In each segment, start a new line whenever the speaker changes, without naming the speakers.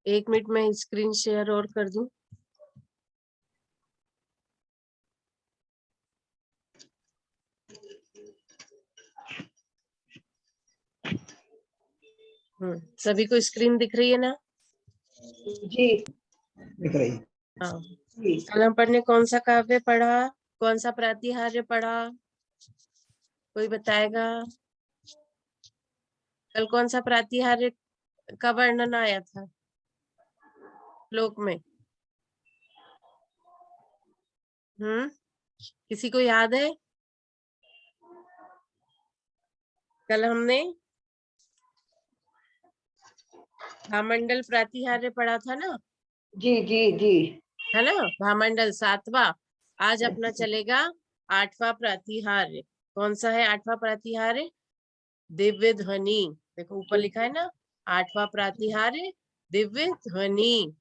एक मिनट में screen share और कर दूं। सभी को स्क्रीन दिख रही है ना?
जी दिख रही।
हाँ।
जी
कल हम पढ़ने कौन सा काव्य पढ़ा, कौन सा प्रातिहार्य पढ़ा, कोई बताएगा? कल कौन सा प्रातिहार्य का वर्णन आया था श्लोक में? किसी को याद है? कल हमने भामंडल प्रातिहार्य पढ़ा था ना,
जी जी जी
है ना? भामंडल 7वां। आज अपना चलेगा 8वां प्रातिहार्य। कौन सा है 8वां प्रातिहार्य? दिव्य ध्वनि। देखो ऊपर लिखा है ना, 8वां प्रातिहार्य दिव्य ध्वनि।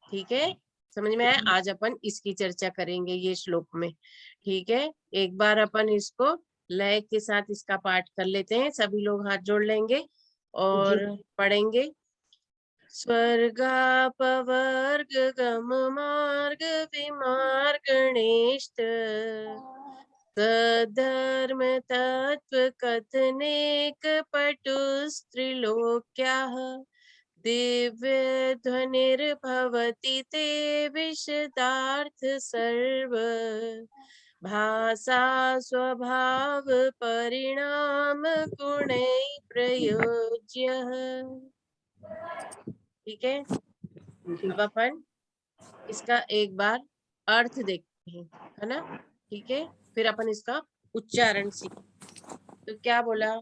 ठीक है, समझ में आया? आज अपन इसकी चर्चा करेंगे ये श्लोक में। ठीक है, एक बार अपन इसको लय के साथ इसका पाठ कर लेते हैं। सभी लोग हाथ जोड़ लेंगे
जी।
और पढ़ेंगे। स्वर्गापवर्ग गम मार्ग विमार्गणेष्ट सधर्म तत्व कथनेक पटुस्त्रिलोक्याः दिव्य ध्वनिर्भवति ते विशदार्थ सर्व भाषा स्वभाव परिणाम गुणैः प्रयोज्यः। ठीक है, अब अपन इसका एक बार अर्थ देखते हैं, है ना? ठीक है, फिर अपन इसका उच्चारण सीखें। तो क्या बोला?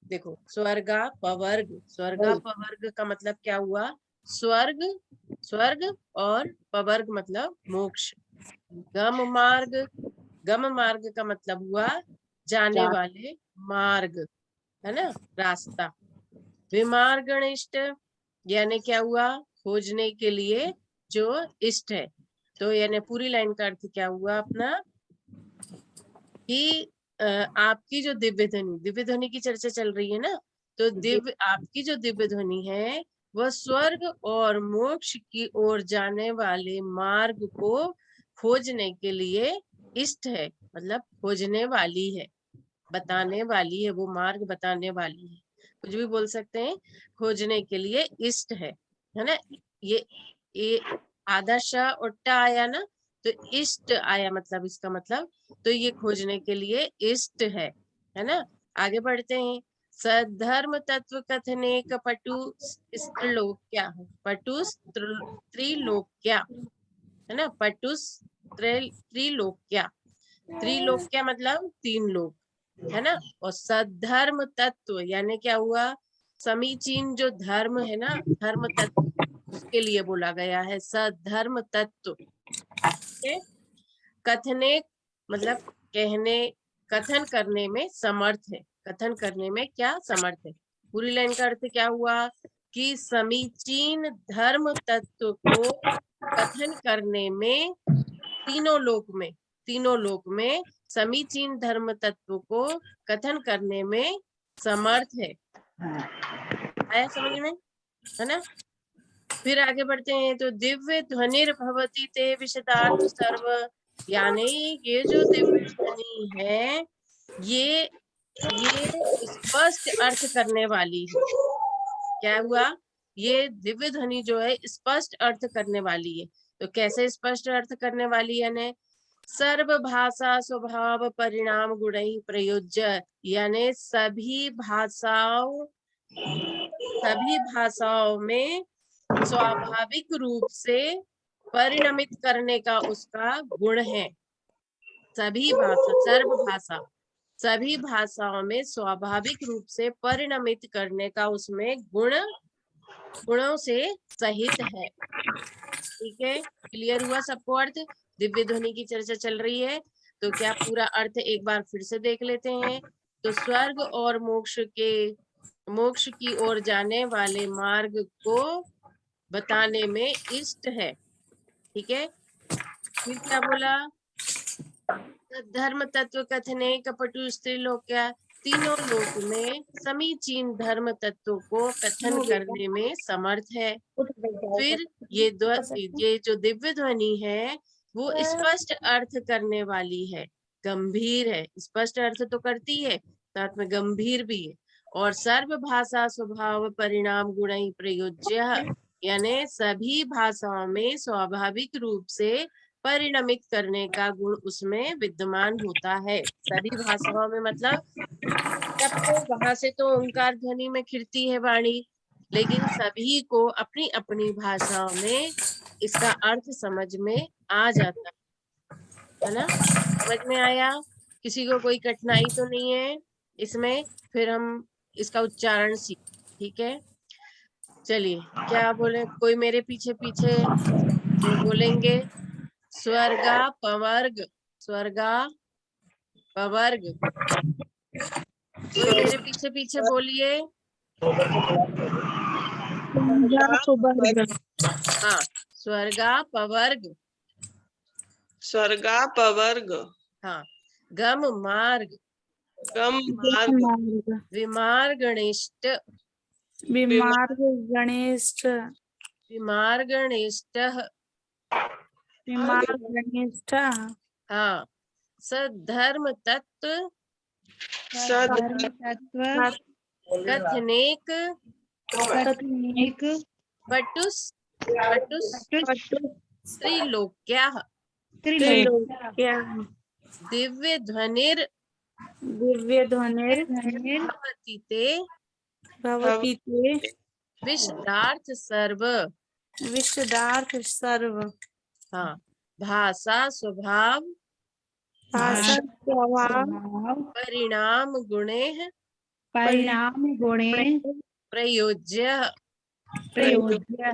देखो, स्वर्गा पवर्ग, स्वर्गा पवर्ग का मतलब क्या हुआ? स्वर्ग, स्वर्ग और पवर्ग मतलब मोक्ष। गम मार्ग, गम मार्ग का मतलब हुआ जाने वाले मार्ग, है ना, रास्ता। विमार्गणिष्ट यानी क्या हुआ? खोजने के लिए जो इष्ट है। तो यानी पूरी लाइन का अर्थ क्या हुआ अपना कि आपकी जो दिव्य ध्वनि की चर्चा चल रही है ना, तो दिव्य आपकी जो दिव्य ध्वनि है वह स्वर्ग और मोक्ष की ओर जाने वाले मार्ग को खोजने के लिए इष्ट है, मतलब खोजने वाली है, बताने वाली है, वो मार्ग बताने वाली है, कुछ भी बोल सकते हैं। खोजने के लिए इष्ट है ना? ये आधा श और ट आया ना, तो इष्ट आया, मतलब इसका मतलब तो ये खोजने के लिए इष्ट है ना? आगे बढ़ते हैं। सधर्म तत्व कथने पटु स्त्रिलोक्या, पटु त्रिलोक्या, है ना? पटुस त्रिलोक्या, त्रिलोक्या मतलब 3 लोक, है ना? और सधर्म तत्व यानी क्या हुआ? समीचीन जो धर्म है ना, धर्म तत्व, उसके लिए बोला गया है सधर्म तत्व। कथने मतलब कहने, कथन करने में समर्थ है, कथन करने में क्या समर्थ है। पूरी लाइन का अर्थ क्या हुआ कि समीचीन धर्म तत्व को कथन करने में तीनों लोक में समीचीन धर्म तत्व को कथन करने में समर्थ है। आया समझ में, है ना? फिर आगे बढ़ते हैं। तो दिव्य ध्वनिर्भवति ते विशदार्थ सर्व, यानी ये जो दिव्य ध्वनि है ये स्पष्ट अर्थ करने वाली है। क्या हुआ? ये दिव्य ध्वनि जो है स्पष्ट अर्थ करने वाली है। तो कैसे स्पष्ट अर्थ करने वाली है? ने सर्व भाषा स्वभाव परिणाम गुण प्रयोज्य, यानी सभी भाषाओं में स्वाभाविक रूप से परिणमित करने का उसका गुण है। सभी भाषाओं में स्वाभाविक रूप से परिणमित करने का उसमें गुणों से सहित है। ठीक है, क्लियर हुआ सबको अर्थ? दिव्य ध्वनि की चर्चा चल रही है, तो क्या पूरा अर्थ एक बार फिर से देख लेते हैं। तो स्वर्ग और मोक्ष की ओर जाने वाले मार्ग को बताने में इष्ट है। ठीक है, फिर क्या बोला? धर्म तत्व कथने कपटु स्त्रीलोक्या, तीनों लोक में समीचीन धर्म तत्वों को कथन करने में समर्थ है। फिर ये जो दिव्य ध्वनि है वो स्पष्ट अर्थ करने वाली है, गंभीर है। स्पष्ट अर्थ तो करती है, साथ में गंभीर भी है। और सर्व भाषा स्वभाव परिणाम गुण प्रयोज्य, यानी सभी भाषाओं में स्वाभाविक रूप से परिणमित करने का गुण उसमें विद्यमान होता है। सभी भाषाओं में मतलब सबको, वहां से तो ओंकार ध्वनि में खिड़ती है वाणी, लेकिन सभी को अपनी अपनी भाषाओं में इसका अर्थ समझ में आ जाता है ना। समझ में आया? किसी को कोई कठिनाई तो नहीं है इसमें? फिर हम इसका उच्चारण सीख, ठीक है। चलिए, क्या बोले, कोई मेरे पीछे पीछे जो बोलेंगे? स्वर्गा पवर्ग, स्वर्गा पवर्ग, कोई मेरे पीछे पीछे बोलिए। हाँ, स्वर्गा पवर्ग,
स्वर्गा पवर्ग,
हाँ। गम मार्ग,
गम मार्ग,
विमार गणिष्ठ,
विमार्ग गणेश,
विमार गणिष्ठ,
विमार्ग गणेश,
हाँ। सद्धर्म तत्व
सद
कथनेक
कथनेक
पटुस पटुस त्रिलोक्या,
त्रिलोक्या,
दिव्य ध्वनिर
दिव्य ध्वनिर
भवति ते
भवति ते
विशदार्थ सर्व,
विशदार्थ सर्व,
हाँ। भाषा स्वभाव
भाषा स्वभाव
परिणाम गुणे
परिणाम गुणे
प्रयोज्य।
प्रयोज्य।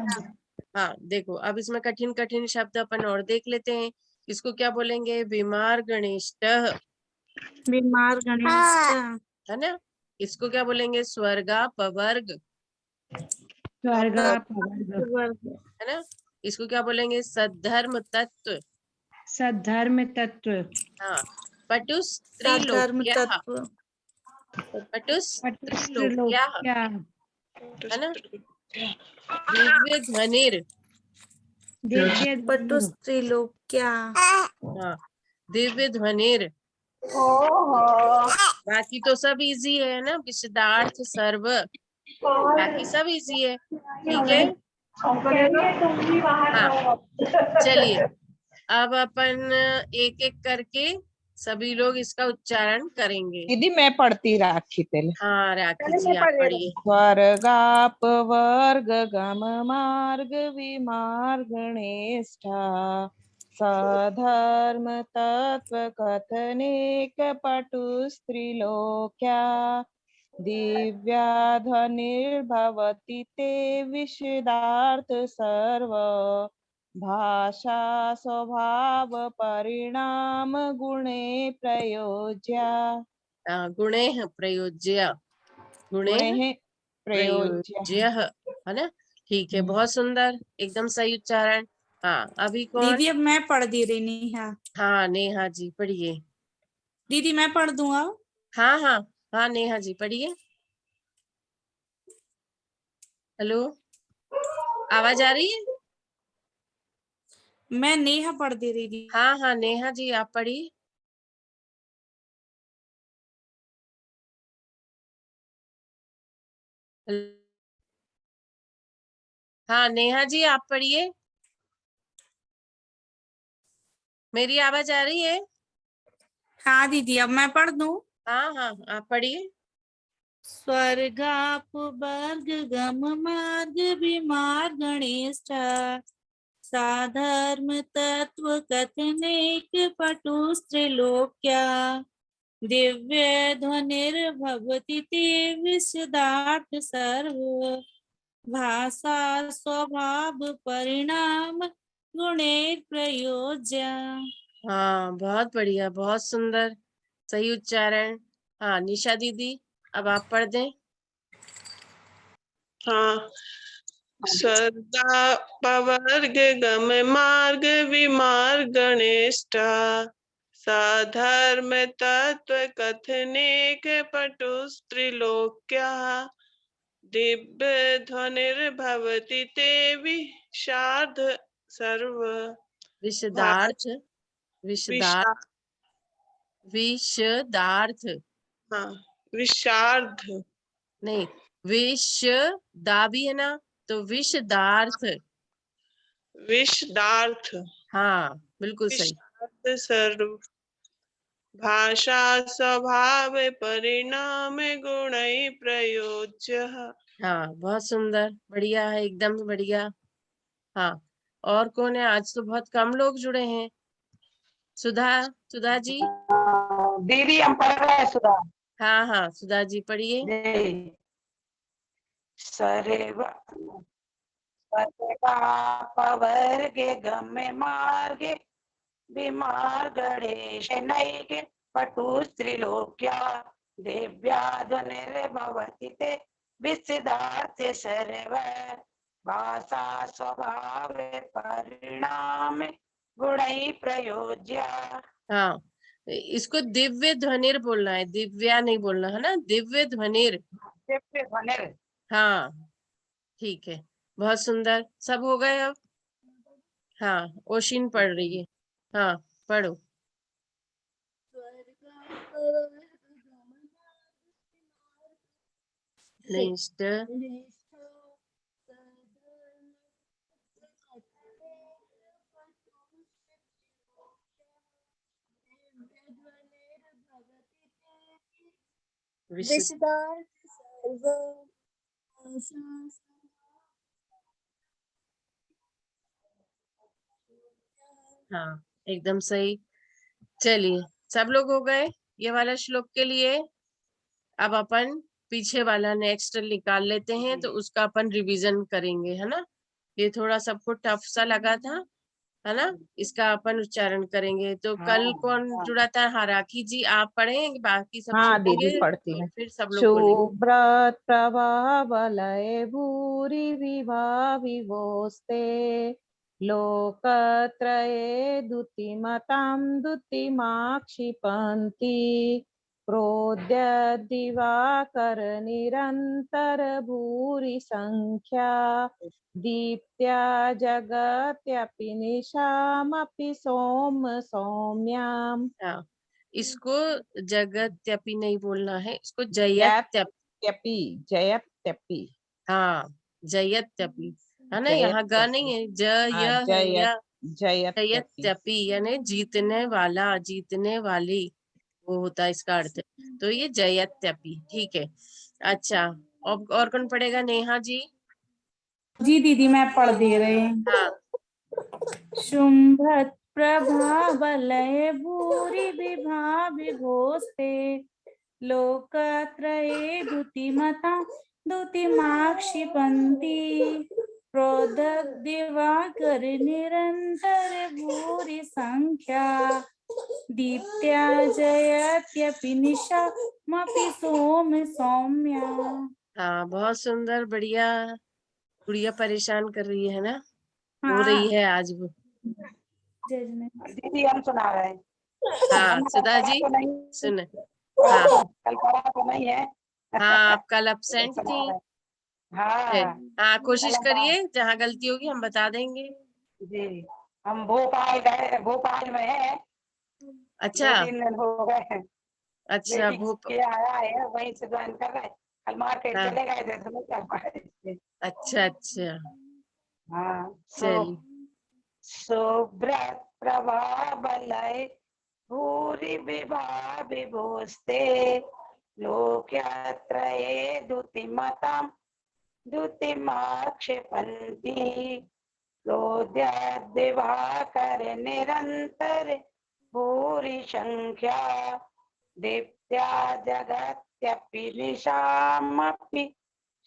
हाँ, देखो अब इसमें कठिन कठिन शब्द अपन और देख लेते हैं। इसको क्या बोलेंगे? विमार गणिष्ठ,
विमार गणेश,
है ना। इसको क्या बोलेंगे? स्वर्गा पवर्ग,
स्वर्गा पवर्ग,
है ना। इसको क्या बोलेंगे? सद्धर्म तत्व,
सद्धर्म तत्व,
हाँ। पटुस
धर्म
त्रिलोक्या,
तत्व,
पटुस त्रिलोक्या,
त्रिलोक्या,
है ना। दिव्य ध्वनिर,
दिव्य
पटुस त्रिलोक्या,
हाँ। दिव्य ध्वनिर, बाकी तो सब इजी है ना। विशदार्थ सर्व, बाकी सब इजी है, ठीक है। हाँ, चलिए अब अपन एक एक करके सभी लोग इसका उच्चारण करेंगे।
दीदी मैं पढ़ती राखी पहले।
हाँ, राखी जी आप पढ़िए।
स्वर्गाप वर्ग गम मार्ग विमार्गणेष्ठा, सधर्म तत्व कथनेक पटुस्त्रिलोक्या, दिव्या ध्वनिर्भवति ते विशदार्थ सर्व, भाषा स्वभाव परिणाम गुणे प्रयोज्या।
गुणे प्रयोज्य, गुणे
गुणे प्रयोज्य,
प्रयोज्य, है ना। ठीक है, बहुत सुंदर, एकदम सही उच्चारण। हाँ, अभी कौन?
दीदी अब मैं पढ़ दे रही नेहा।
हाँ, नेहा जी पढ़िए।
दीदी मैं पढ़ दूंगा।
हाँ हाँ हाँ, नेहा जी पढ़िए। हेलो, आवाज आ रही है?
मैं नेहा पढ़ दे रही थी।
हाँ हाँ, नेहा जी आप पढ़िए। हाँ, नेहा जी आप पढ़िए। मेरी आवाज आ रही है?
हाँ दीदी अब मैं पढ़ दूं।
हाँ हाँ, आप पढ़िए।
स्वर्गाप वर्ग गम मार्ग विमार गणेश, साधर्म तत्व कथनेक पटुस्त्रिलोक्या, दिव्य ध्वनिर्भवति ते विशदार्थ सर्व, भाषा स्वभाव परिणाम गुणे प्रयोज्य।
हाँ, बहुत बढ़िया, बहुत सुंदर, सही उच्चारण। हाँ, निशा दीदी अब आप पढ़ दें।
हाँ। स्वर्गा पवर्ग गम मार्ग विमार्ग गणेष्ठा, साधर्म तत्व कथने के पटुस्त्रिलोक्या दिव्य ध्वनिर्भवति ते विशार्ध सर्व
विशदार्थ, विशदार्थ, विशदार्थ
हाँ विशार्ध
नहीं, विश दा भी है ना, तो विशदार्थ।
विशदार्थ
हाँ बिल्कुल सही।
विशार्ध सर्व भाषा स्वभाव परिणाम गुण प्रयोज्य।
हाँ बहुत सुंदर, बढ़िया है, एकदम बढ़िया। हाँ, और कौन है? आज तो बहुत कम लोग जुड़े हैं। सुधा, सुधा जी।
दीदी हम पढ़ रहे हैं सुधा।
हाँ हाँ सुधा जी पढ़िए।
जी सरेव पवर्गे गम्य मार्गे विमार गणेश नैके पटुस्त्रिलोक्या दिव्याध्वनिर्भवति ते विसिदार्थे सर्व भाषा स्वभाव परिणाम गुणै प्रयोज्य।
हाँ, इसको दिव्य ध्वनिर बोलना है, दिव्या नहीं बोलना है ना, दिव्य ध्वनिर। हाँ ठीक है, बहुत सुंदर। सब हो गए अब? हाँ, ओशिन पढ़ रही है। हाँ पढ़ो। नेक्स्ट। हाँ एकदम सही। चलिए, सब लोग हो गए ये वाला श्लोक के लिए। अब अपन पीछे वाला नेक्स्ट निकाल लेते हैं, तो उसका अपन रिवीजन करेंगे, है ना। ये थोड़ा सबको टफ सा लगा था, है ना। इसका अपन उच्चारण करेंगे। तो कल कौन जुड़ा था? हाँ राखी जी, आप पढ़ेंगे, बाकी सब
हाँ दीदी
सुनेंगे,
पढ़ती
और
हूँ।
फिर सब लोग बोलेंगे।
शुभ्रत प्रभावलय भूरि विभाविवोस्ते लोकत्रये द्युतिमतां द्युतिमा क्षिपन्ति प्रोद्य दिवाकर निरन्तर भूरि संख्या दीप्त्या जगत्यपि निशामपि सोम सौम्याम्।
हाँ, इसको जगत्यपि नहीं बोलना है, इसको जयत्यपि।
त्यपी जयत्यपि।
हाँ जयत्यपि, है ना। यहाँ ग
जयत्यपि
नहीं है, ज
हाँ
य है,
जयत
य।
जयत्यपि।
जयत्यपि यानी जीतने वाला, जीतने वाली, वो होता है इसका अर्थ। तो ये जयत्यपि, ठीक है। अच्छा, और कौन पढ़ेगा? नेहा जी।
जी दीदी मैं पढ़ दे रही हूँ।
हाँ
शुंभत प्रभावलय भूरि विभाविभोस्ते लोकत्रये द्युतिमता द्युतिमा क्षिपन्ति प्रोददिवाकर निरन्तर भूरि संख्या दीप्त्या जयत्यपि निशामपि सोम सौम्या।
हाँ बहुत सुंदर, बढ़िया। गुड़िया परेशान कर रही है ना, रो रही
हाँ
है आज वो।
दीदी हम सुना रहे हैं।
हाँ
हमने कल
सुधा
पढ़ा
जी
तो नहीं,
सुन। हाँ
कल पढ़ा तो नहीं है।
हाँ, आप कल एब्सेंट
सुना
थी।
रहे हैं। हाँ
हाँ कोशिश
कल हम
करिए, जहाँ गलती होगी हम बता देंगे।
जी हम भोपाल गए, भोपाल में है,
अच्छा
2-3 दिन हो गए।
अच्छा,
बेटी के आया है, वहीं से ज्वाइन कर रहे हैं। कल मार्केट
हाँ
चले गए थे तो नहीं कर पाए।
अच्छा अच्छा,
हाँ
चलिए।
सुब्रत प्रभावलय भूरि विभाविभोस्ते लोकत्रये द्युतिमतां द्युतिमा क्षिपन्ति प्रोद्यद्दिवाकर निरन्तर भूरि संख्या दीप्त्या जगत्यपि निशामपि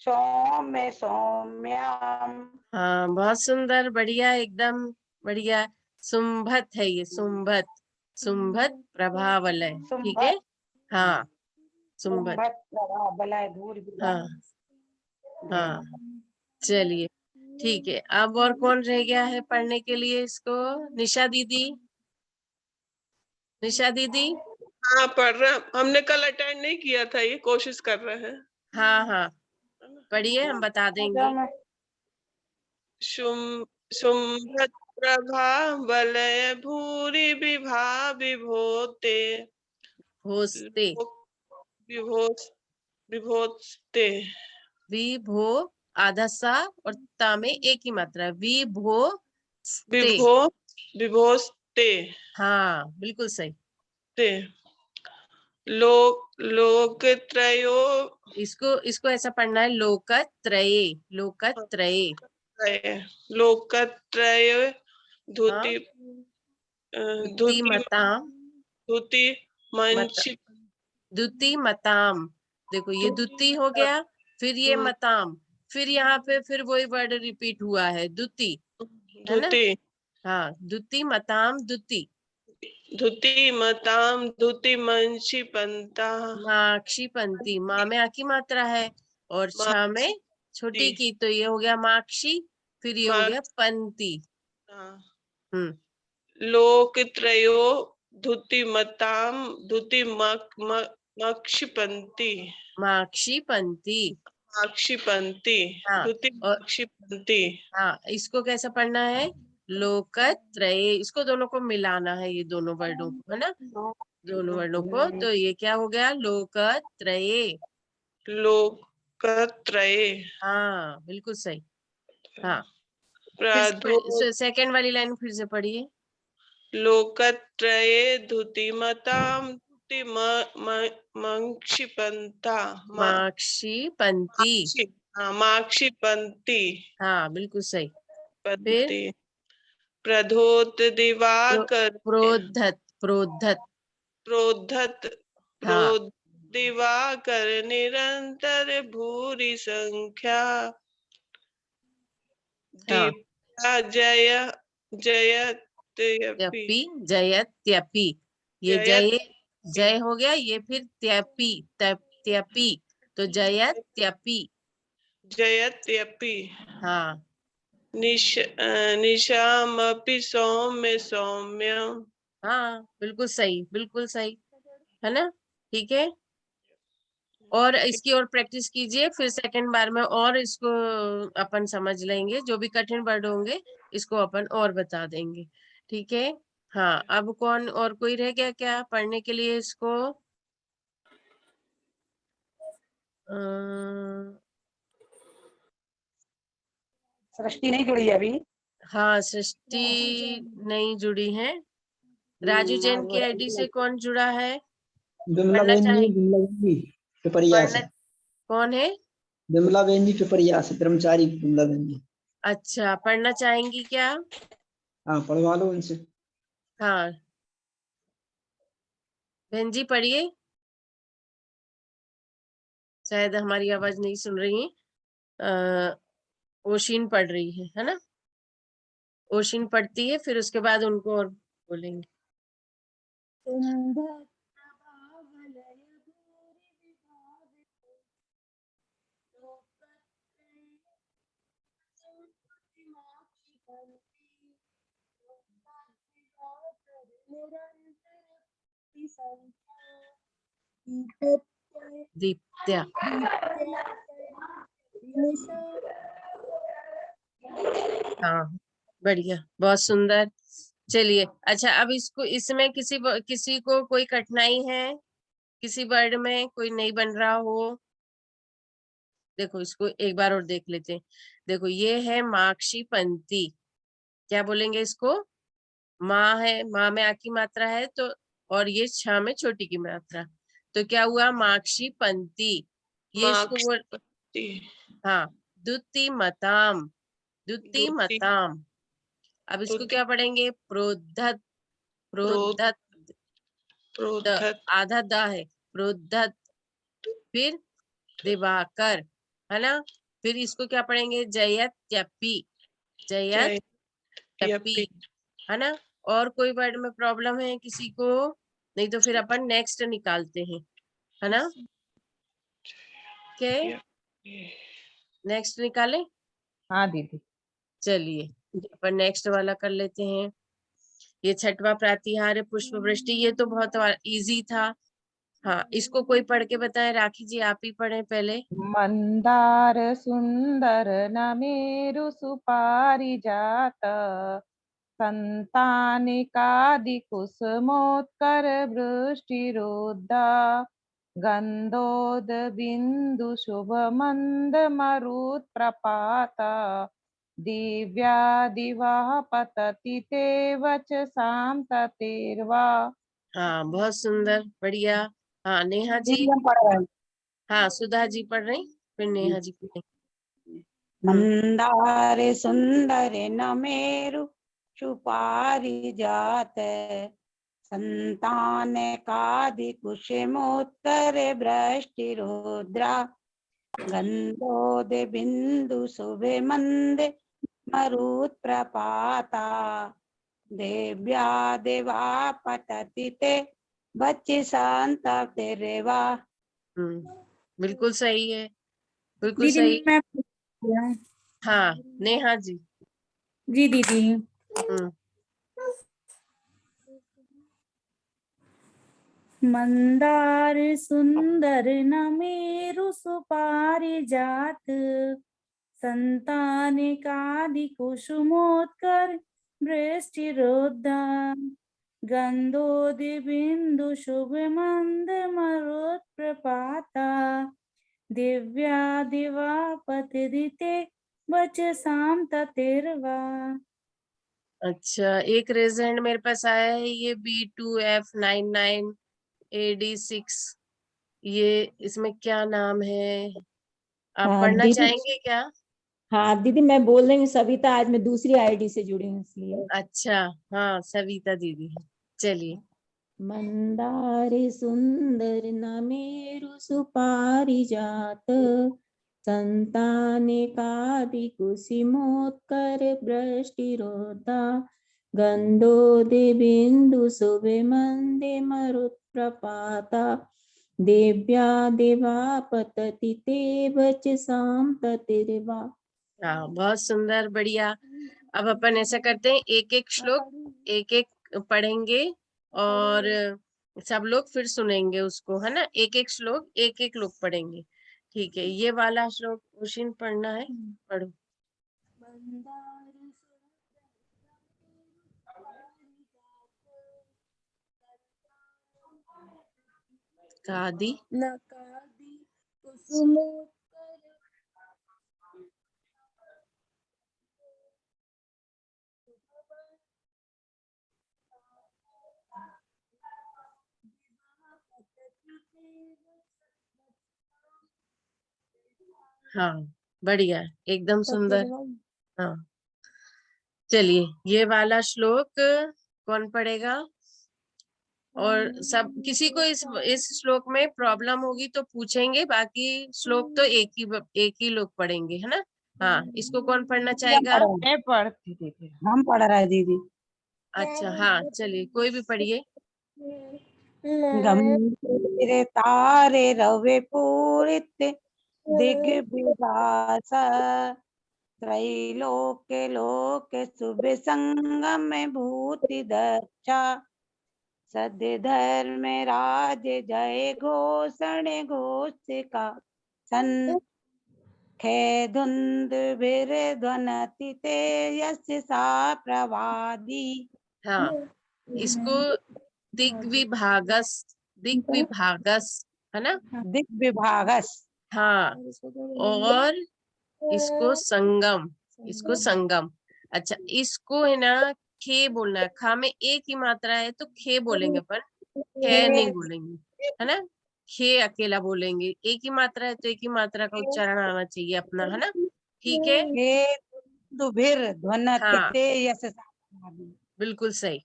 सौम्य सौम्याम्।
हाँ बहुत सुंदर, बढ़िया, एकदम बढ़िया। सुंभत है ये, सुंभत, सुंभत प्रभावलय, ठीक है।
सुम्भत
हाँ सुंभत।
सुम्भत प्रभावलय भूरि
हाँ
जी
हाँ, चलिए ठीक है। अब और कौन रह गया है पढ़ने के लिए इसको? निशा दीदी। निशा दीदी?
हाँ पढ़ रहे हैं। हमने कल अटेंड नहीं किया था, ये कोशिश कर रहे हैं।
हाँ हाँ पढ़िए, हम बता देंगे।
शुंभ प्रभा वलय भूरि विभा विभोते
भोस्ते,
विभोस विभोस्ते
विभो आधा सा और ता में एक ही मात्रा है, विभो
विभो विभोस्ते
हाँ बिल्कुल सही।
ते लोक त्रयो
इसको ऐसा पढ़ना है, लोकत्रये, लोकत्रये।
लोकत्रय धुति
द्युति मताम,
धुति
मत
मंच
द्युति मताम। देखो ये द्युति हो गया, फिर ये मताम, फिर यहाँ पे फिर वही वर्ड रिपीट हुआ है, द्युति, है ना?
धुति
हाँ, द्युति मताम द्युति।
धुति मताम धुति मंची पंता
माक्षी पंक्ति, माँ में आ की मात्रा है और छ में छोटी की, तो ये हो गया माक्षी, फिर ये हो गया पंक्ति।
लोक त्रयो धुति मताम धुति मक्षी पंक्ति
माक्षी पंक्ति।
माक्षी पंक्ति
हाँ,
धुति
और
माक्षी पंक्ति।
हाँ इसको कैसा पढ़ना है, लोकत्रये। इसको दोनों को मिलाना है, ये दोनों वर्डों को, है ना, दोनों वर्णों को। तो ये क्या हो गया, लोकत्रये।
लोकत्रये
हाँ बिल्कुल सही। हाँ
प्राधो
फिर सेकंड वाली लाइन फिर से पढ़िए।
लोकत्रये धुतिमतां मक्षिपन्ता
माक्षिपन्ति।
माक्षिपन्ति
हाँ बिल्कुल सही।
पंक्ति प्रधोत दिवाकर
प्रोद्धत, प्रोद्धत।
प्रोद्धत
हाँ
दिवाकर निरंतर भूरि संख्या
हाँ,
दीप्ता जय जयत्यपि
त्यपि जयत्यपि। ये जय हो गया, ये फिर त्यपि त्यपि, तो जयत्यपि।
जयत्यपि
हाँ
निशामपि सौम्य सौम्य।
हाँ बिल्कुल सही, बिल्कुल सही, है ना? ठीक है, और इसकी और प्रैक्टिस कीजिए, फिर सेकंड बार में और इसको अपन समझ लेंगे, जो भी कठिन वर्ड होंगे इसको अपन और बता देंगे। ठीक है, हाँ अब कौन और कोई रह गया क्या पढ़ने के लिए इसको?
सृष्टि नहीं जुड़ी है अभी।
हाँ सृष्टि नहीं जुड़ी है। राजू जैन की आईडी से कौन जुड़ा है?
विमला
पढ़ना
बहन जी,
चाहे,
विमला बहन जी पिपरिया से।
पढ़ना कौन है?
विमला बहन जी पिपरिया से, ब्रह्मचारी विमला बहन जी।
अच्छा, पढ़ना चाहेंगी क्या?
हाँ पढ़वा लो उनसे।
हाँ बहन जी पढ़िए, शायद हमारी आवाज नहीं सुन रही है। ओशिन पढ़ रही है ना? ओशिन पढ़ती है, फिर उसके बाद उनको और बोलेंगे। दीप्त्या। हाँ बढ़िया, बहुत सुंदर। चलिए अच्छा, अब इसको इसमें किसी को कोई कठिनाई है, किसी वर्ड में कोई नहीं बन रहा हो? देखो इसको एक बार और देख लेते हैं। देखो ये है माक्षी पंक्ति, क्या बोलेंगे इसको? माँ है, माँ में आ की मात्रा है, तो और ये छ में छोटी की मात्रा, तो क्या हुआ, माक्षी पंक्ति। ये इसको हाँ, द्युति मताम, द्युति मताम। अब इसको क्या पढ़ेंगे, प्रोद्धत, प्रोद्धत, आधा द है, प्रोद्धत, फिर दिवाकर, है ना? फिर इसको क्या पढ़ेंगे, जयत्यपि, जयत्यपि, है ना? और कोई वर्ड में प्रॉब्लम है किसी को? नहीं तो फिर अपन नेक्स्ट निकालते हैं, है ना? क्या नेक्स्ट निकालें?
हाँ दीदी।
चलिए अपन नेक्स्ट वाला कर लेते हैं। ये छठवां प्रातिहार्य पुष्प वृष्टि, ये तो बहुत इजी था। हाँ, इसको कोई पढ़ के बताए। राखी जी आप ही पढ़े पहले।
मंदार सुंदर नमेरु सुपारिजात संतानिकादि कुसुमोत्कर वृष्टिरुद्धा गंधोद बिंदु शुभ मंद मरुत् प्रपाता दिव्या दिवा पतति ते वचसां ततिर्वा।
हाँ, बहुत सुंदर, बढ़िया। हाँ, नेहा जी।
दीदी हम पढ़ रहे हैं।
हाँ, सुधा जी पढ़ रही, फिर नेहा जी पढ़ेंगी।
मंदार सुंदर नमेरु सुपारिजात संतान कादि कुसुमोत्तर वृष्टिरुद्रा गंधोद बिंदु शुभे मंद मरुत् प्रपाता देव्या देवा पतति ते बच्चे शांत तेरेवा।
बिल्कुल सही है, बिल्कुल
दीदी
सही।
मैं
हाँ, नेहा जी।
जी दीदी। मंदार सुंदर नमेरु सुपारिजात संतानिकादि कुसुमोत्कर वृष्टिरुद्धा गंधोदि बिंदु शुभ मंद मरुत् प्रपाता दिव्या दिवा पतिदिते वचसां ततिर्वा।
अच्छा, एक रेजेंट मेरे पास आया है, ये B2F99 AD6, ये इसमें क्या नाम है, आप
हाँ
पढ़ना
दीदी।
चाहेंगे क्या?
हाँ दीदी मैं बोल रही हूँ सविता, आज मैं दूसरी आईडी से जुड़ी हूँ इसलिए।
अच्छा, हाँ, सविता दीदी है। चलिए।
मंदार सुंदर नमेरु सुपारिजात संतानिकादि कुसुमोत्कर वृष्टिरोधा गंधोदे बिंदु शुभे मंदे मरुत् प्रपाता देव्या देवा पतति ते वचसां ततिर्वा।
हाँ, बहुत सुंदर, बढ़िया। अब अपन ऐसा करते हैं, एक एक श्लोक एक एक पढ़ेंगे और सब लोग फिर सुनेंगे उसको, है ना। एक एक श्लोक एक एक लोग पढ़ेंगे, ठीक है। ये वाला श्लोक उशिन पढ़ना है, पढ़ो। कादी हाँ, बढ़िया, एकदम सुंदर। हाँ, चलिए, ये वाला श्लोक कौन पढ़ेगा? और सब किसी को इस श्लोक में प्रॉब्लम होगी तो पूछेंगे, बाकी श्लोक तो एक ही लोग पढ़ेंगे, है ना। हाँ, इसको कौन पढ़ना चाहेगा?
मैं पढ़ती थी।
हम पढ़ रहे हैं दीदी।
अच्छा, हाँ, चलिए, कोई भी पढ़िए।
गंभीर तारे रवे पूरित दिग्विलास त्रैलोक्य लोक शुभ संगम भूति दक्षा सद्य धर्म राज जय घोषण घोषिका सन खे धुंद वीर ध्वनति ते यश सा प्रवादी।
हाँ, इसको दिग्विभागस है ना।
दिग्विभागस।
हाँ, और इसको संगम। अच्छा, इसको है ना खे बोलना है। खा में एक ही मात्रा है तो खे बोलेंगे अपन, खे नहीं बोलेंगे, है ना। खे अकेला बोलेंगे, एक ही मात्रा है तो एक ही मात्रा का उच्चारण आना चाहिए अपना, है ना। ठीक है,
हे दुभिर ध्वनति
हाँ,
ते यश सा प्रवादी।
बिल्कुल सही।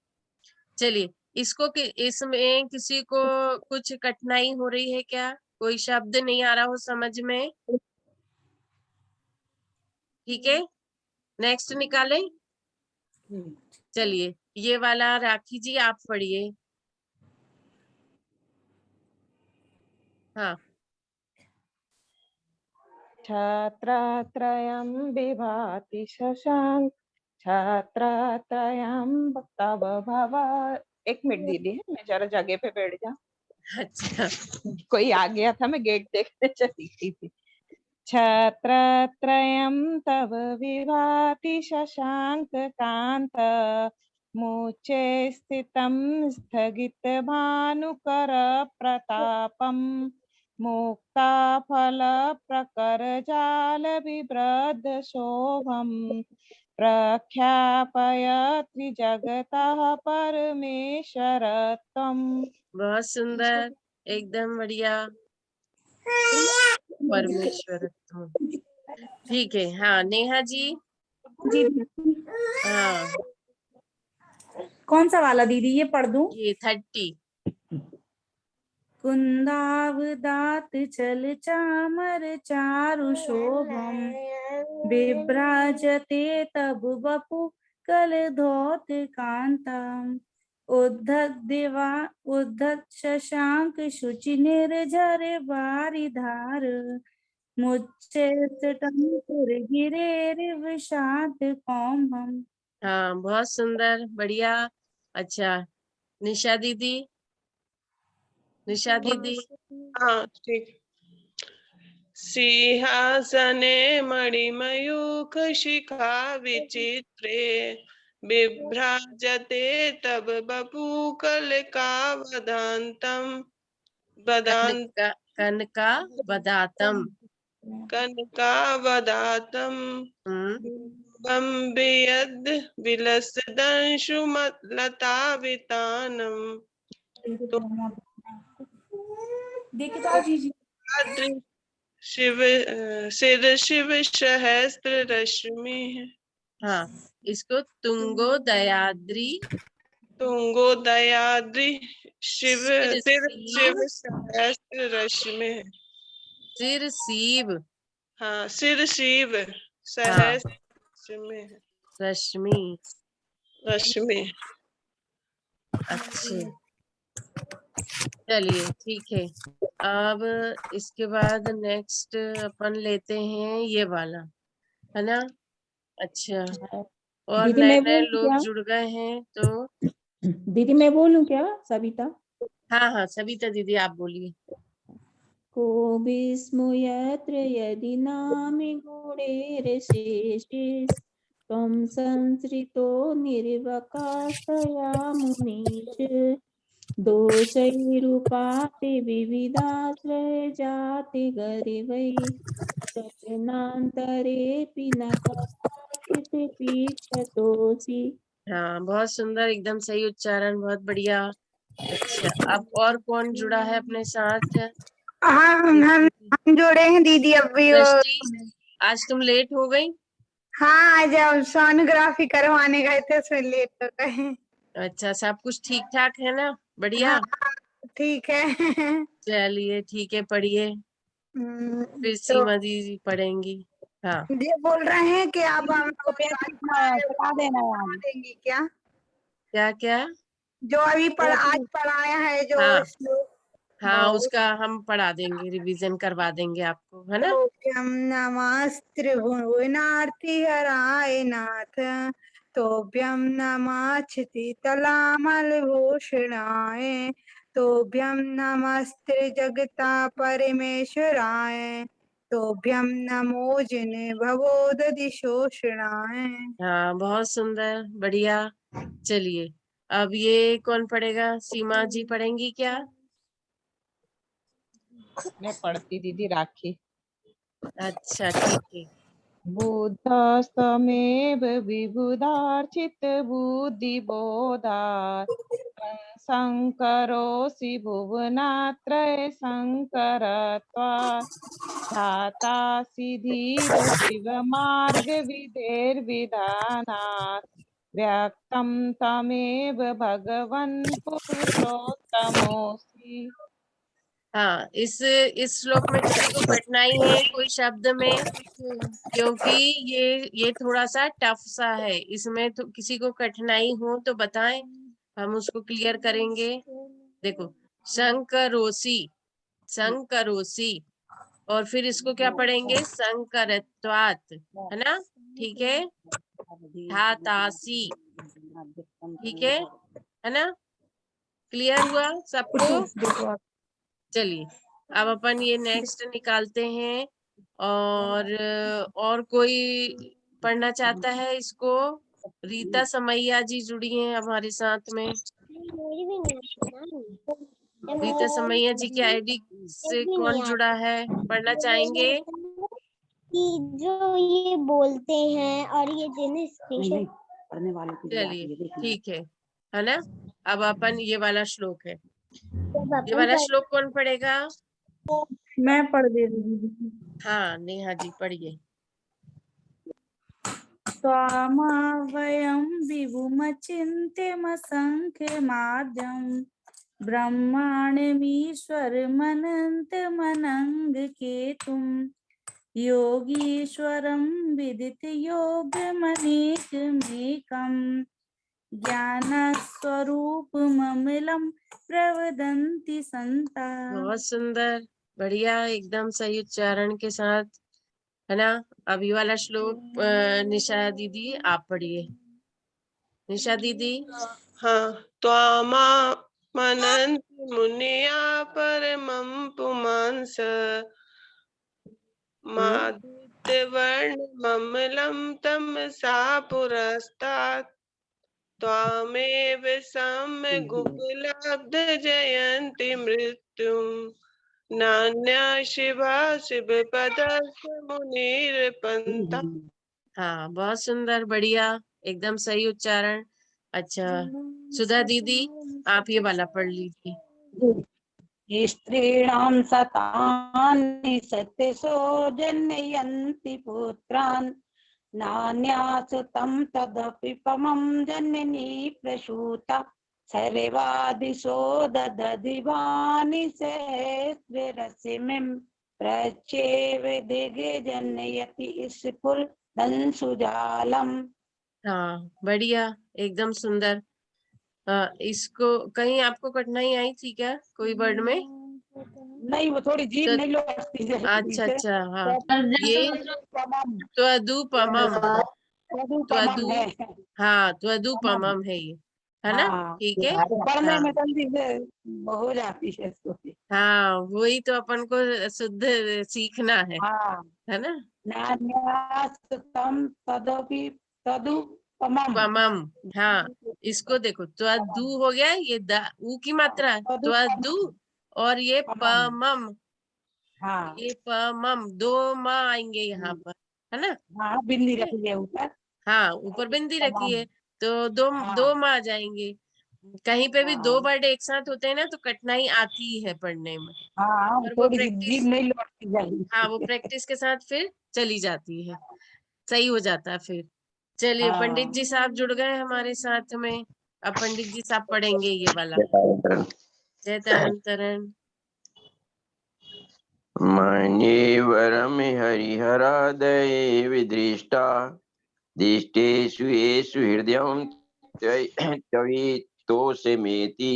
चलिए, इसमें किसी को कुछ कठिनाई हो रही है क्या? कोई शब्द नहीं आ रहा हो समझ में? ठीक है, नेक्स्ट निकालें। चलिए, ये वाला राखी जी आप पढ़िए। हाँ,
छत्रत्रयं विभाति शशांक छत्रत्रयं तव भव। एक मिनट दीदी, मैं जरा जगह पे बैठ जा।
अच्छा
कोई आ गया था, मैं गेट देखने चली गई थी। छत्रत्रयं तव विभाति शशांक कांत, मुचे स्थितं स्थगित भानुकर प्रतापम, मुक्ता फल प्रकर जाल विभ्रद शोभम, प्रख्यापय त्रिजगतः परमेश्वरत्वम्।
बहुत सुंदर, एकदम बढ़िया। परमेश्वर ठीक है। हाँ नेहा जी।
जी
हाँ
कौन सा वाला दीदी, ये पढ़ दूं?
ये 30।
कुंदावदात चल चामर चारु शोभम, विभ्राजते तब बपु कल धौत कांतम, उद्धत शशांक शुचि निर्झर बारिधार, मुच्चे गिरे विषाद कौम्भम।
हाँ बहुत सुंदर, बढ़िया। अच्छा निशा दीदी, निशा दीदी।
हाँ ठीक। सिंहासने मणिमयूख शिखा विचित्रे, बिभ्राजते तब बपूकलकावदान्तम् वदान्त
कनका वदातम।
कनकावदातम् बम्बियद् विलसदंशुलतावितानम्
देखो जी
शिव सिर शिव सहस्त्र रश्मि है।
हाँ इसको तुंगोदयाद्रि,
तुंगोदयाद्रि शिव
सिर
सिर शिव
सीव,
सहस्त्र रश्मि है।
सिर सीव।
हाँ सिर शिव
हाँ
सहस्त्र रश्मि है।
रश्मि।
रश्मि।
अच्छे चलिए ठीक है। अब इसके बाद नेक्स्ट अपन लेते हैं ये वाला, है ना। अच्छा और
दीदी
नए
मैं
नए
बोलूं
लोग
क्या?
जुड़ गए हैं तो।
दीदी मैं बोलूं क्या? सविता।
हाँ हाँ सविता दीदी आप बोलिए।
को विस्मयत्र यदि नामि गुणैर्शेषे, त्वं संसृतो निर्वकाशया मुनीश, दोषैरुपाते विविधाश्रय जाति गरिवै, स्वजनान्तरेऽपि न कदाचित् पीक्षतोऽसि।
हाँ बहुत सुंदर, एकदम सही उच्चारण, बहुत बढ़िया। अच्छा अब और कौन जुड़ा है अपने साथ?
हम जुड़े हैं दीदी अभी।
दृष्टि, आज तुम लेट हो गई।
हाँ जब सोनोग्राफी करवाने गए थे उसमें लेट हो गए।
अच्छा सब कुछ ठीक ठाक है ना? बढ़िया।
हाँ ठीक है।
चलिए ठीक है, पढ़िए। फिर
तो
सीमा दीदी पढ़ेंगी। हाँ
ये बोल रहे हैं कि आप हमको
बता देना यार।
देंगी क्या?
क्या क्या?
जो अभी आज पढ़ाया है जो
हाँ
श्लोक,
हाँ उसका हम पढ़ा देंगे, रिवीजन करवा देंगे आपको, है ना।
तोभ्यं नमस्त्रिभुवनार्ति हराय नाथ, तोभ्यं नमः क्षितितलामलभूषणाय, तोभ्यं नमस्ते जगता परमेश्वराय, तोभ्यं नमो जिने भवोदधिशोषणाय।
हाँ बहुत सुंदर, बढ़िया। चलिए अब ये कौन पढ़ेगा? सीमा जी पढ़ेंगी क्या?
मैं पढ़ती दीदी, राखी।
अच्छा ठीक है।
बुद्धस्तमेव विबुधार्चित बुद्धिबोधात्, शङ्करोऽसि भुवनात्रय शङ्करत्वात्, धातासि धीरो शिवमार्गविधेर्विधानात्, व्यक्तं तमेव भगवन् पुरुषोत्तमोऽसि।
हाँ इस श्लोक में किसी को कठिनाई है कोई शब्द में? क्योंकि ये थोड़ा सा टफ सा है, इसमें तो किसी को कठिनाई हो तो बताएं, हम उसको क्लियर करेंगे। देखो संकरोसी, संकरोसी, और फिर इसको क्या पढ़ेंगे? संकरत्वात्, है ना। ठीक है था तासी, ठीक है ना? क्लियर हुआ सबको?
देखो आप।
चलिए अब अपन ये नेक्स्ट निकालते हैं। और कोई पढ़ना चाहता है इसको? रीता समैया जी जुड़ी हैं हमारे साथ में। रीता समैया जी की आईडी से कौन जुड़ा है, पढ़ना चाहेंगे?
कि जो ये बोलते हैं और ये जिन्हें स्क्रीनशॉट
पढ़ने वाले की
चलिए ठीक है ना? अब अपन ये वाला श्लोक है, ये वाला श्लोक कौन पढ़ेगा?
मैं पढ़ दे रही हूँ।
हाँ नेहा जी पढ़िए।
त्वामा वयं विभुमचिन्त्यमसङ्ख्यमाद्यं ब्रह्माण्डमीश्वरमनन्तमनङ्गकेतुं योगीश्वरं विदितयोगमनेकमेकं ज्ञानस्वरूपममिलं प्रवदन्ति संता।
बहुत सुंदर, बढ़िया, एकदम सही उच्चारण के साथ, है ना? अब ये वाला श्लोक निशा दीदी आप पढ़िए। निशा दीदी।
हाँ, त्वामा मनन्ति मुनिया परमं पुमांस मादित्यवर्णममलं तमसा पुरस्तात् त्वामेव सम्यगुपलब्धजयन्ति मृत्युं नान्या शिवा शिवपदस्य मुनिर्पन्था।
हाँ बहुत सुंदर, बढ़िया, एकदम सही उच्चारण। अच्छा सुधा दीदी आप ये वाला पढ़ लीजिए।
स्त्रीणां सतानि सत्यसो जनयन्ति पुत्रान् नान्यासु तं तदपि पमं जननी प्रसूता सर्वादिशो ददधिवानि सहस्ररश्मिं प्रचेव दिग्जनयति स्फुरदंशुजालम्।
हाँ बढ़िया, एकदम सुंदर। इसको कहीं आपको कठिनाई आई थी क्या कोई वर्ड में?
नहीं, वो थोड़ी जीभ नहीं लौटती है।
अच्छा हाँ, ये त्वदुपमम, हाँ त्वदुपमम है ये, है ना? ठीक है,
पढ़ने में
हाँ
जल्दी से हो जाती है इसको।
हाँ वही तो अपन को शुद्ध सीखना है, है ना? पमम, हाँ इसको देखो, त्वदु हो गया, ये ऊ की मात्रा है, त्वदु, और ये पमम, ये पमम, दो माँ आएंगे यहाँ पर, है ना?
हाँ, बिंदी रखी है ऊपर।
हाँ ऊपर बिंदी रखी है तो दो माँ आ जाएंगे। कहीं पे भी दो वर्ड एक साथ होते हैं ना तो कठिनाई आती है पढ़ने में, और वो
थोड़ी सी
प्रैक्टिस,
जीभ नहीं लौटती जाएगी।
हाँ वो प्रैक्टिस के साथ फिर चली जाती है, सही हो जाता है फिर। चलिए पंडित जी साहब जुड़ गए हमारे साथ में, अब पंडित जी साहब पढ़ेंगे ये वाला। जय तारन।
मन्येवरं हरिहरादये विदृष्टा दिष्टेषु येषु हृदयं त्वयितोषमेति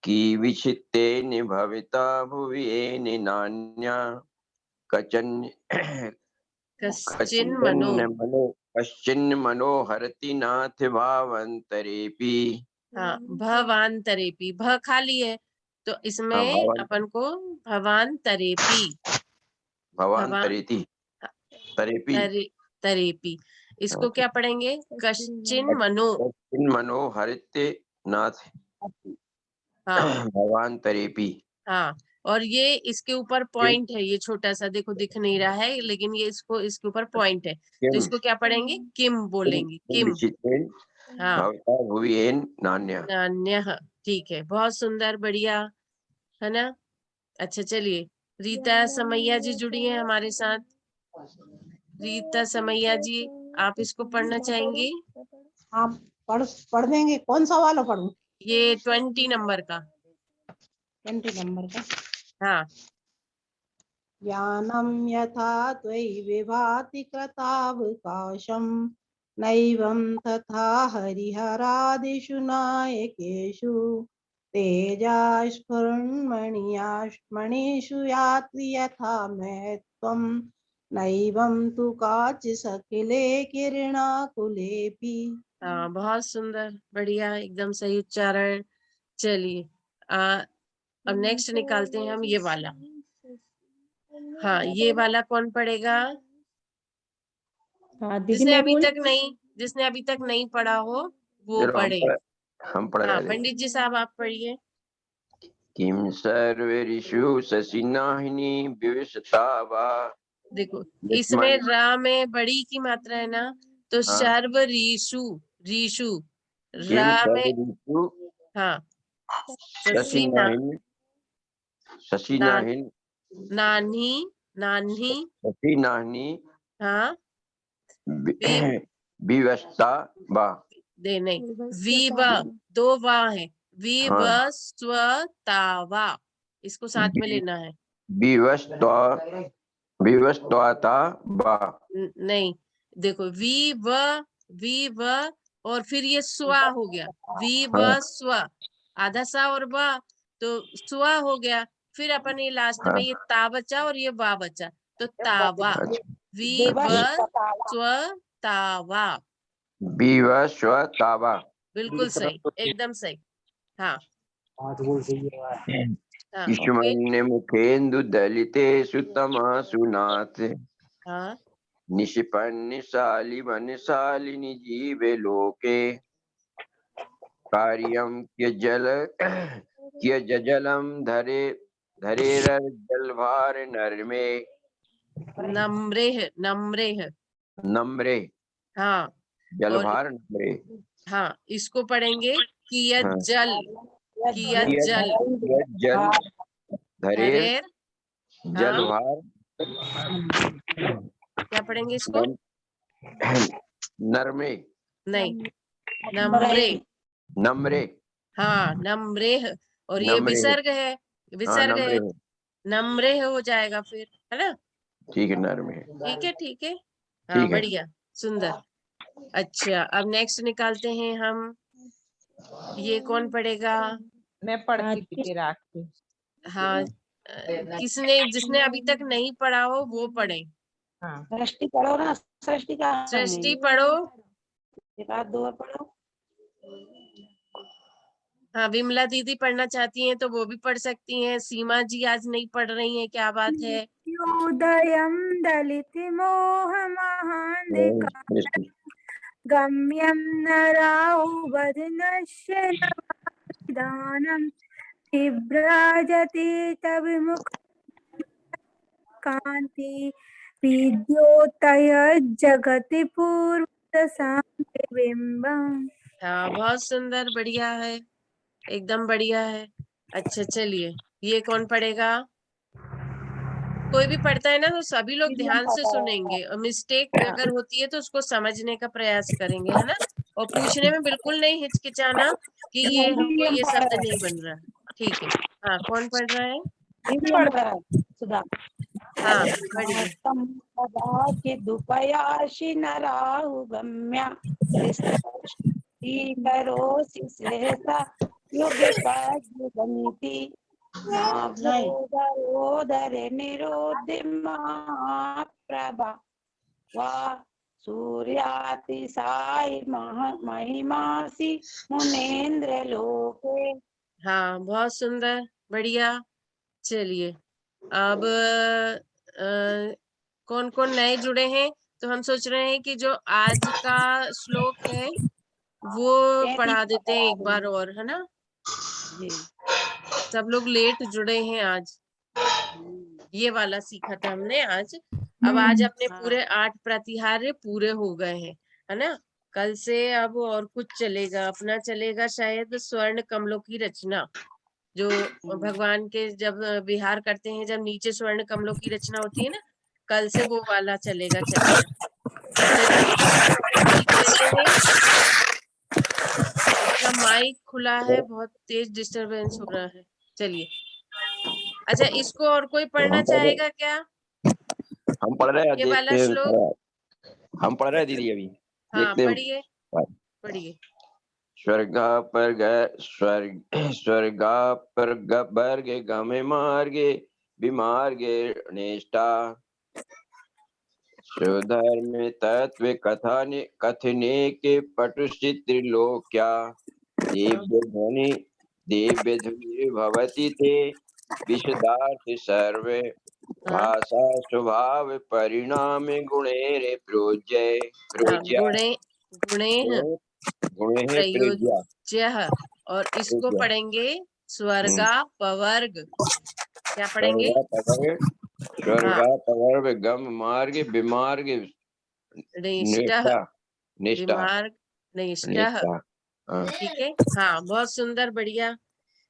किविचित्तेन भविता भुवि येन नान्या कश्चिन् मनो हरति नाथ भावान्तरेऽपि।
हाँ भवान्तरेऽपि, भ खाली है तो इसमें अपन को भवान्तरेऽपि, तरेपी, इसको क्या पढ़ेंगे? कश्चिन
मनो हरित नाथ,
हाँ
भवान्तरेऽपि।
हाँ, और ये इसके ऊपर पॉइंट है, ये छोटा सा देखो दिख नहीं रहा है लेकिन ये इसके ऊपर पॉइंट है, तो इसको क्या पढ़ेंगे? किम बोलेंगे, किम, हाँ नान्यः, ठीक है, बहुत सुंदर, बढ़िया, है ना? अच्छा चलिए रीता समैया जी जुड़ी है हमारे साथ। रीता समैया जी आप इसको पढ़ना चाहेंगी?
आप पढ़ देंगे? कौन सा वाला पढ़ूं?
ये 20 नंबर का।
20 नंबर का।
हाँ।
ज्ञानं यथा त्वयि विभाति कृतावकाशं नैवं तथा हरिहरादिषु नायकेषु तेजास्फुरन्मणिषु याति यथा महत्त्वं नैवं तु काचि सकिले किरणाकुलेऽपि।
हाँ, बहुत सुंदर, बढ़िया, एकदम सही उच्चारण। चलिए अब नेक्स्ट निकालते हैं हम ये वाला। हाँ, ये वाला कौन पढ़ेगा?
हाँ दीदी
जिसने
मैं
अभी
बोल
तक नहीं पढ़ा हो वो
चलो
पढ़े।
हम पढ़
हाँ,
रहे थे।
पंडित जी साहब आप पढ़िए।
किम सर्वेषु शशिनाहिनी विविशता वा।
देखो इसमें
विस्मन्-
रा में बड़ी की मात्रा है ना, तो
हाँ।
सर्व रीशु रीशु
किम
रा में,
सर्वेषु
हाँ शशि ना,
शशिनाहिनी शशिनाहिनी
नान्ही नान्ही,
शशिनाहिनी
हाँ
वि- विवशता वा।
दे नहीं, वीव, दो वा है, वीव
हाँ।
स्वतावा, इसको साथ में लेना है।
विवशता विवशता वा।
नहीं, देखो वी व और फिर ये स्वा हो गया, वी व
हाँ।
स्व, आधा सा और वा, तो स्वा हो गया। फिर अपन ये लास्ट
हाँ।
में ये ता बचा और ये वा बचा, तो तावा,
अच्छा।
वी व स्व तावा,
विवशता वा।
बिल्कुल सही, एकदम सही। हाँ हाँ, ओके,
ईश्वन्य मुखेन्दु दलिते सुतमासु नाथ।
हाँ
निशिपन्निशालि वनशालिनि जीवे लोके। कार्यं कियज्जलं धरेरजलभार नरमे।
नम्रेह नम्रेह,
नम्रे
हाँ और
जलभार नम्रे।
हाँ इसको पढ़ेंगे किया
हाँ।
जल, किया जल
जल धरेर
हरेर, हाँ
जलभार
क्या पढ़ेंगे इसको?
नरमे
नहीं, नम्रे,
नम्रे
हाँ नम्रेह, और ये
नम्रे।
विसर्ग है,
हाँ
विसर्ग
नम्रे
है,
है।
नम्रेह हो जाएगा फिर, है ना?
ठीक है नरमे।
ठीक है ठीक है, हाँ
ठीक है।
बढ़िया, सुंदर। अच्छा अब नेक्स्ट निकालते हैं हम, ये कौन पढ़ेगा?
मैं पढ़ती थी फिर आके।
हाँ किसने, जिसने अभी तक नहीं पढ़ा हो वो पढ़े।
हाँ
सृष्टि पढ़ो ना, सृष्टि का
सृष्टि पढ़ो।
एक आध दो और पढ़ो।
हाँ विमला दीदी पढ़ना चाहती हैं तो वो भी पढ़ सकती हैं। सीमा जी आज नहीं पढ़ रही हैं, क्या बात है?
योदयं दलितिमोहमहान्धिका गम्यं न राहुवधनश्य नवादानं विभ्राजति तविमुख कांति विद्योतय जगति पूर्वदशाबिंबम्।
हाँ बहुत सुंदर, बढ़िया है, एकदम बढ़िया है। अच्छा चलिए, ये कौन पढ़ेगा? कोई भी पढ़ता है ना तो सभी लोग ध्यान से सुनेंगे, और मिस्टेक अगर होती है तो उसको समझने का प्रयास करेंगे, है ना? और पूछने में बिल्कुल नहीं हिचकिचाना कि ये हमको ये शब्द नहीं बन रहा। ठीक है, हाँ कौन पढ़ रहा है?
सुधा
हाँ पढ़िए।
दुपयाशी नराहु गम्या करोसि सहसा युगपद्युगमिति नाभ्योदरोदरे निरोधि महाप्रभा वा सूर्यातिसाई महिमासी मुनेन्द्र लोके।
हाँ बहुत सुंदर, बढ़िया। चलिए अब कौन कौन नए जुड़े हैं, तो हम सोच रहे हैं कि जो आज का श्लोक है वो पढ़ा देते हैं एक बार और, है ना? सब लोग लेट जुड़े हैं आज, ये वाला सीखा था हमने आज। अब आज अपने पूरे 8 प्रतिहार्य पूरे हो गए हैं, है ना? कल से अब और कुछ चलेगा, अपना चलेगा शायद स्वर्ण कमलों की रचना, जो भगवान के जब विहार करते हैं, जब नीचे स्वर्ण कमलों की रचना होती है ना, कल से वो वाला चलेगा चैप्टर। चलिए सीख लेते हैं। अपना माइक खुला है, बहुत तेज डिस्टरबेंस हो रहा है। चलिए अच्छा, इसको और कोई पढ़ना चाहेगा क्या?
हम पढ़ रहे हैं,
ये वाला
देखते
श्लोक,
हैं। हम पढ़ रहे हैं दीदी अभी,
हाँ
देखते हैं।
पढ़िए पढ़िए।
स्वर्गा पर वर्गे गमे मार्गे विमार्गे नेष्टा। सुधर्म तत्व कथने कथने के पटुचित्र लोक्या दिव्य ध्वनि भवति ते विशदार्थ सर्वे भाषा स्वभाव परिणाम गुणेरे प्रोज्य
गुणे गुणेह
गुणे प्रज्ञा
प्रयोज्य, और इसको पढ़ेंगे स्वर्गा पवर्ग। क्या पढ़ेंगे?
स्वर्गा पवर्ग गम मार्ग विमार्ग
निष्ठा,
निष्ठा
विमार्ग निष्ठा।
निष्ठा। हाँ।
ठीक है, हाँ, बहुत सुंदर, बढ़िया।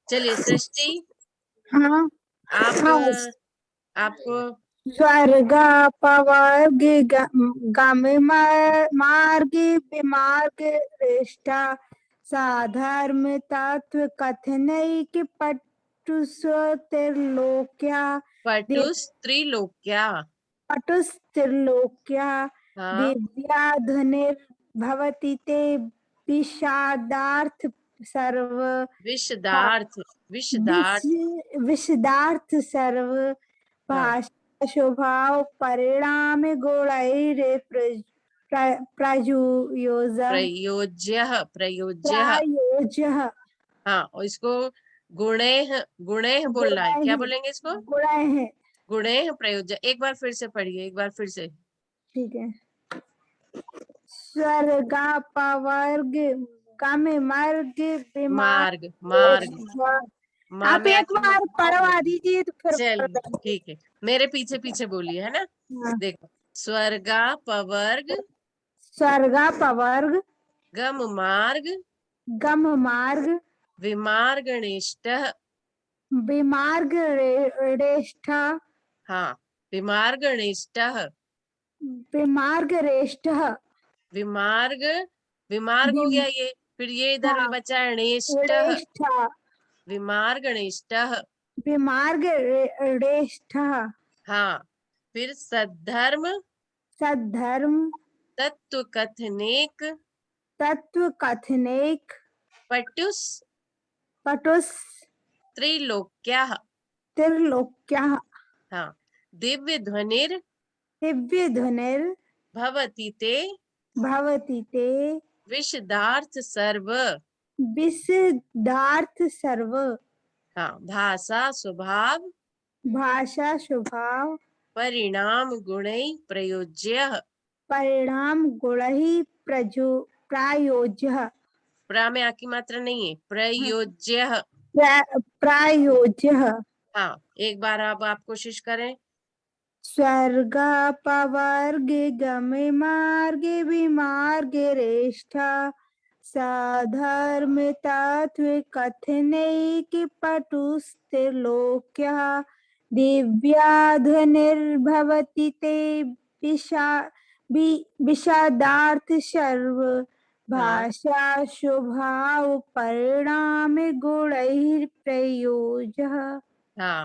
चलिए सृष्टि,
हाँ
आपको
स्वर्ग पवर्ग गम मार्ग विमार्ग रेष्ठा साधर्म तत्व कथनैक पटुस्त्रिलोक्या
पटुस्त्रिलोक्या
पटुस्त्रिलोक्या
हाँ,
दिव्याध्वनिर्भवति ते विषादार्थ सर्व
विशदार्थ
विशदार्थ सर्व भाषा स्वभाव परिणाम गुणैरे प्रयोज्य।
हाँ, और इसको गुणेह बोलना है। क्या बोलेंगे इसको? गुणेह प्रयोज्य। एक बार फिर से पढ़िए, एक बार फिर से।
ठीक है। स्वर्गा पवर्ग गम मार्ग
मार्ग
आप एक बार पढ़वा दीजिए तो फिर
चलिए ठीक है, मेरे पीछे पीछे बोलिए, है ना। देखो, स्वर्गा पवर्ग गम मार्ग विमार्गणिष्टः। हाँ, विमार्गणिष्टः। विमार्ग हो गया ये, फिर ये इधर भी बचा है निष्ठः, विमार्गणिष्टः। हाँ, फिर सद्धर्म तत्व कथनेक पटुस त्रिलोक्याः। हाँ, दिव्य ध्वनिर भवति ते विशदार्थ सर्व। हाँ, भाषा स्वभाव परिणाम गुणै प्रयोज्य। प्रा में आकी मात्रा नहीं है, प्रयोज्य। हाँ, एक बार आप कोशिश करें।
स्वर्ग पवर्ग गम मार्ग विमार्ग रेष्ठा साधर्म तत्व कथनैक पटुस्त्रिलोक्या दिव्याध्वनिर्भवति ते विषादार्थ सर्व भाषा स्वभाव परिणाम गुणैः प्रयोज्य।
हाँ,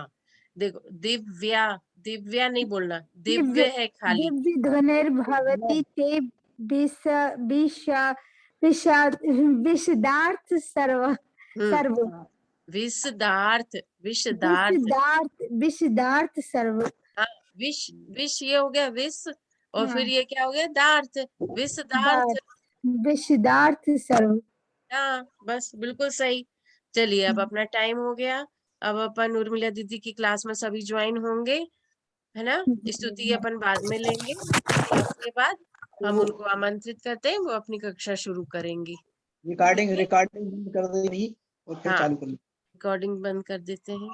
देखो, दिव्या नहीं बोलना, दिव्य है खाली।
दिव्य ध्वनिर्भवति ते विशदार्थ सर्व विशदार्थ सर्व।
हाँ, विश ये हो गया विश, और फिर ये क्या हो गया? दार्थ,
विशदार्थ सर्व।
हाँ, बस बिल्कुल सही। चलिए, अब अपना टाइम हो गया। अब अपन उर्मिला दीदी की क्लास में सभी ज्वाइन होंगे, है ना। स्तुति अपन बाद में लेंगे, उसके बाद हम उनको आमंत्रित करते हैं, वो अपनी कक्षा शुरू करेंगी।
रिकॉर्डिंग बंद कर देनी और फिर
हाँ,
चालू करनी।
रिकॉर्डिंग बंद कर देते हैं।